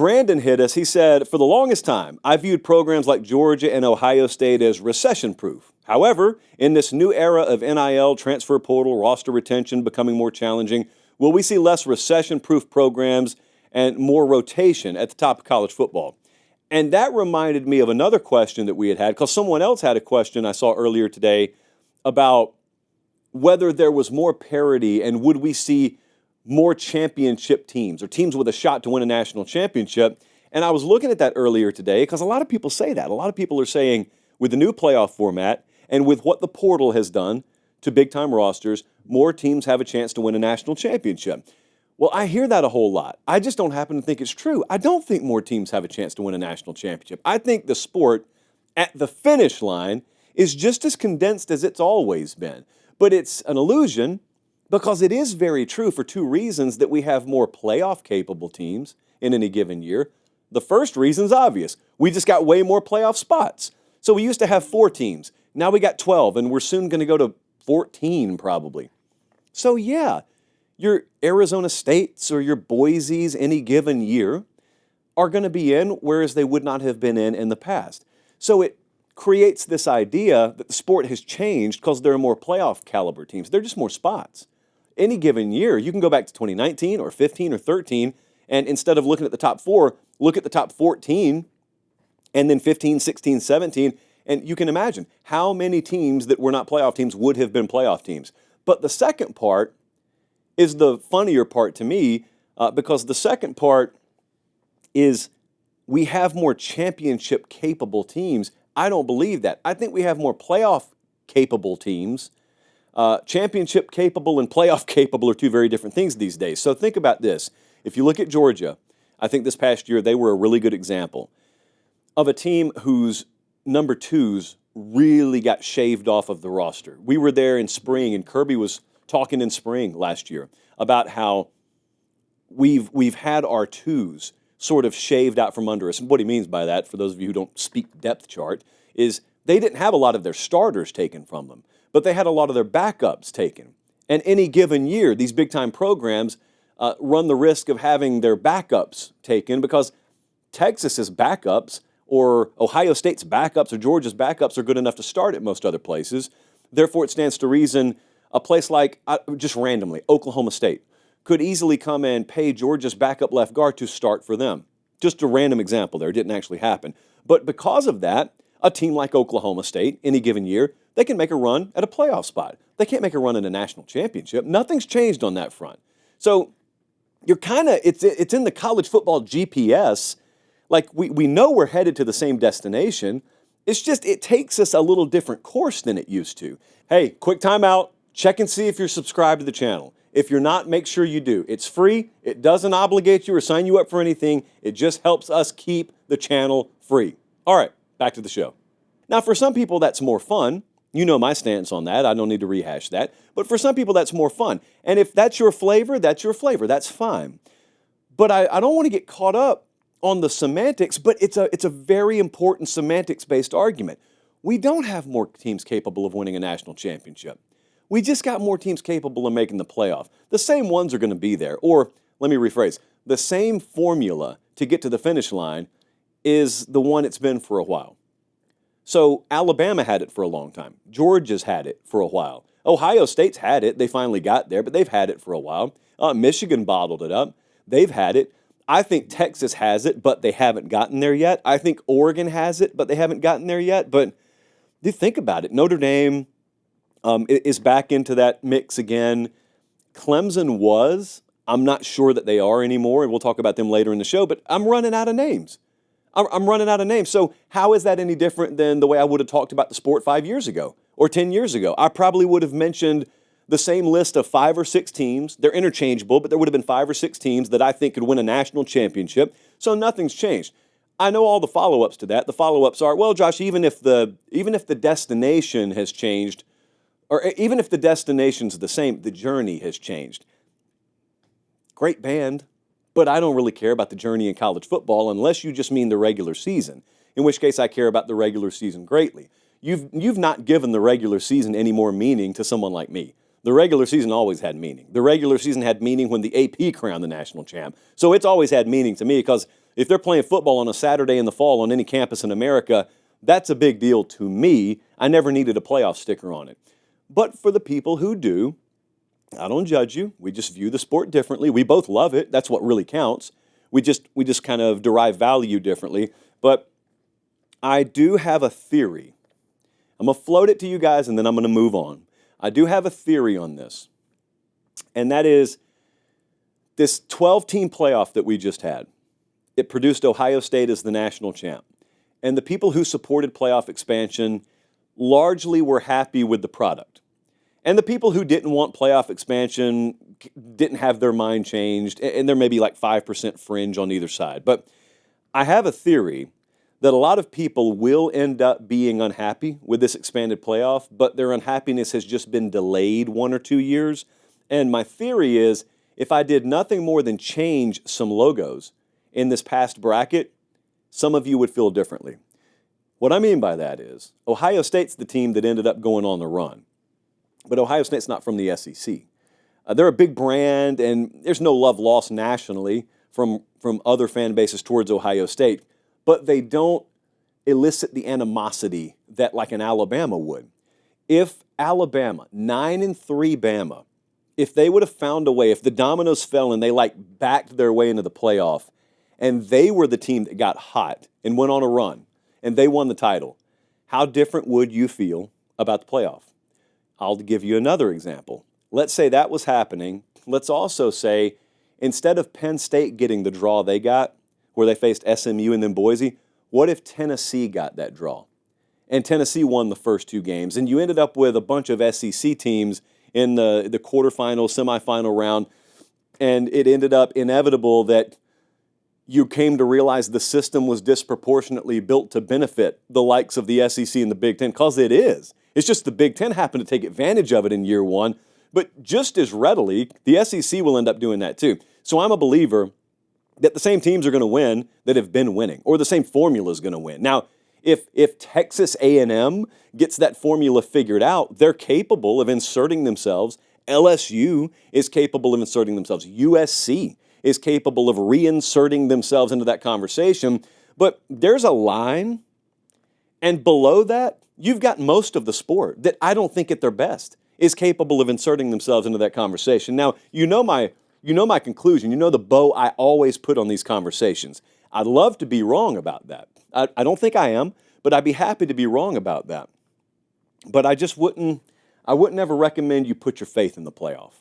Brandon hit us. He said, for the longest time, I viewed programs like Georgia and Ohio State as recession-proof. However, in this new era of NIL, transfer portal, roster retention becoming more challenging, will we see less recession-proof programs and more rotation at the top of college football? And that reminded me of another question that we had because someone else had a question I saw earlier today about whether there was more parity and would we see more championship teams or teams with a shot to win a national championship. And I was looking at that earlier today because a lot of people say that. A lot of people are saying with the new playoff format and with what the portal has done to big-time rosters, more teams have a chance to win a national championship. Well, I hear that a whole lot. I just don't happen to think it's true. I don't think more teams have a chance to win a national championship. I think the sport at the finish line is just as condensed as it's always been. But it's an illusion because it is very true for two reasons that we have more playoff-capable teams in any given year. The first reason is obvious. We just got way more playoff spots. So we used to have 4 teams. Now we got 12, and we're soon going to go to 14 probably. So yeah, your Arizona States or your Boise's any given year are going to be in, whereas they would not have been in the past. So it creates this idea that the sport has changed because there are more playoff caliber teams. There are just more spots. Any given year, you can go back to 2019 or 15 or 13, and instead of looking at the top 4, look at the top 14, and then 15, 16, 17, and you can imagine how many teams that were not playoff teams would have been playoff teams. But the second part is the funnier part to me because the second part is we have more championship-capable teams. I don't believe that. I think we have more playoff-capable teams. Championship-capable and playoff-capable are two very different things these days. So think about this. If you look at Georgia, I think this past year they were a really good example of a team whose number 2s really got shaved off of the roster. We were there in spring, and Kirby was talking in spring last year about how we've had our 2s sort of shaved out from under us. And what he means by that, for those of you who don't speak depth chart, is they didn't have a lot of their starters taken from them, but they had a lot of their backups taken. And any given year, these big-time programs run the risk of having their backups taken because Texas's backups or Ohio State's backups or Georgia's backups are good enough to start at most other places. Therefore, it stands to reason a place like, just randomly, Oklahoma State could easily come and pay Georgia's backup left guard to start for them. Just a random example there. It didn't actually happen. But because of that, a team like Oklahoma State, any given year, they can make a run at a playoff spot. They can't make a run in a national championship. Nothing's changed on that front. So you're kind of, it's in the college football GPS. Like we know we're headed to the same destination. It's just, it takes us a little different course than it used to. Hey, quick timeout. Check and see if you're subscribed to the channel. If you're not, make sure you do. It's free. It doesn't obligate you or sign you up for anything. It just helps us keep the channel free. All right, back to the show. Now, for some people, that's more fun. You know my stance on that. I don't need to rehash that. But for some people, that's more fun. And if that's your flavor, that's your flavor. That's fine. But I don't want to get caught up on the semantics, but it's a very important semantics-based argument. We don't have more teams capable of winning a national championship. We just got more teams capable of making the playoff. The same ones are going to be there. Or, let me rephrase, the same formula to get to the finish line is the one it's been for a while. So Alabama had it for a long time. Georgia's had it for a while. Ohio State's had it. They finally got there, but they've had it for a while. Michigan bottled it up. They've had it. I think Texas has it, but they haven't gotten there yet. I think Oregon has it, but they haven't gotten there yet. But you think about it. Notre Dame is back into that mix again. Clemson was. I'm not sure that they are anymore, and we'll talk about them later in the show, but I'm running out of names. I'm running out of names. So how is that any different than the way I would have talked about the sport 5 years ago or 10 years ago? I probably would have mentioned the same list of 5 or 6 teams. They're interchangeable, but there would have been 5 or 6 teams that I think could win a national championship. So nothing's changed. I know all the follow-ups to that. The follow-ups are, well, Josh, even if the destination has changed, or even if the destination's the same, the journey has changed. Great band, but I don't really care about the journey in college football unless you just mean the regular season, in which case I care about the regular season greatly. You've not given the regular season any more meaning to someone like me. The regular season always had meaning. The regular season had meaning when the AP crowned the national champ. So it's always had meaning to me because If they're playing football on a Saturday in the fall on any campus in America, that's a big deal to me. I never needed a playoff sticker on it. But for the people who do, I don't judge you. We just view the sport differently. We both love it. That's what really counts. We just kind of derive value differently. But I do have a theory. I'm going to float it to you guys, and then I'm going to move on. I do have a theory on this, and that is this 12-team playoff that we just had. It produced Ohio State as the national champ. And the people who supported playoff expansion largely were happy with the product. And the people who didn't want playoff expansion didn't have their mind changed, and there may be like 5% fringe on either side. But I have a theory that a lot of people will end up being unhappy with this expanded playoff, but their unhappiness has just been delayed 1 or 2 years. And my theory is, if I did nothing more than change some logos in this past bracket, some of you would feel differently. What I mean by that is, Ohio State's the team that ended up going on the run. But Ohio State's not from the SEC. They're a big brand, and there's no love lost nationally from other fan bases towards Ohio State. But they don't elicit the animosity that like an Alabama would. If Alabama, 9-3 Bama, if they would have found a way, if the dominoes fell and they like backed their way into the playoff, and they were the team that got hot and went on a run, and they won the title, how different would you feel about the playoff? I'll give you another example. Let's say that was happening. Let's also say, instead of Penn State getting the draw they got, where they faced SMU and then Boise, what if Tennessee got that draw? And Tennessee won the first 2 games, and you ended up with a bunch of SEC teams in the quarterfinal, semifinal round, and it ended up inevitable that you came to realize the system was disproportionately built to benefit the likes of the SEC and the Big Ten, because it is. It's just the Big Ten happened to take advantage of it in year 1, but just as readily, the SEC will end up doing that too. So I'm a believer that the same teams are going to win that have been winning, or the same formula is going to win. Now, if Texas A&M gets that formula figured out, they're capable of inserting themselves. LSU is capable of inserting themselves. USC is capable of reinserting themselves into that conversation. But there's a line, and below that, you've got most of the sport that I don't think at their best is capable of inserting themselves into that conversation. Now, you know my conclusion. You know the bow I always put on these conversations. I'd love to be wrong about that. I don't think I am, but I'd be happy to be wrong about that. But I wouldn't ever recommend you put your faith in the playoff.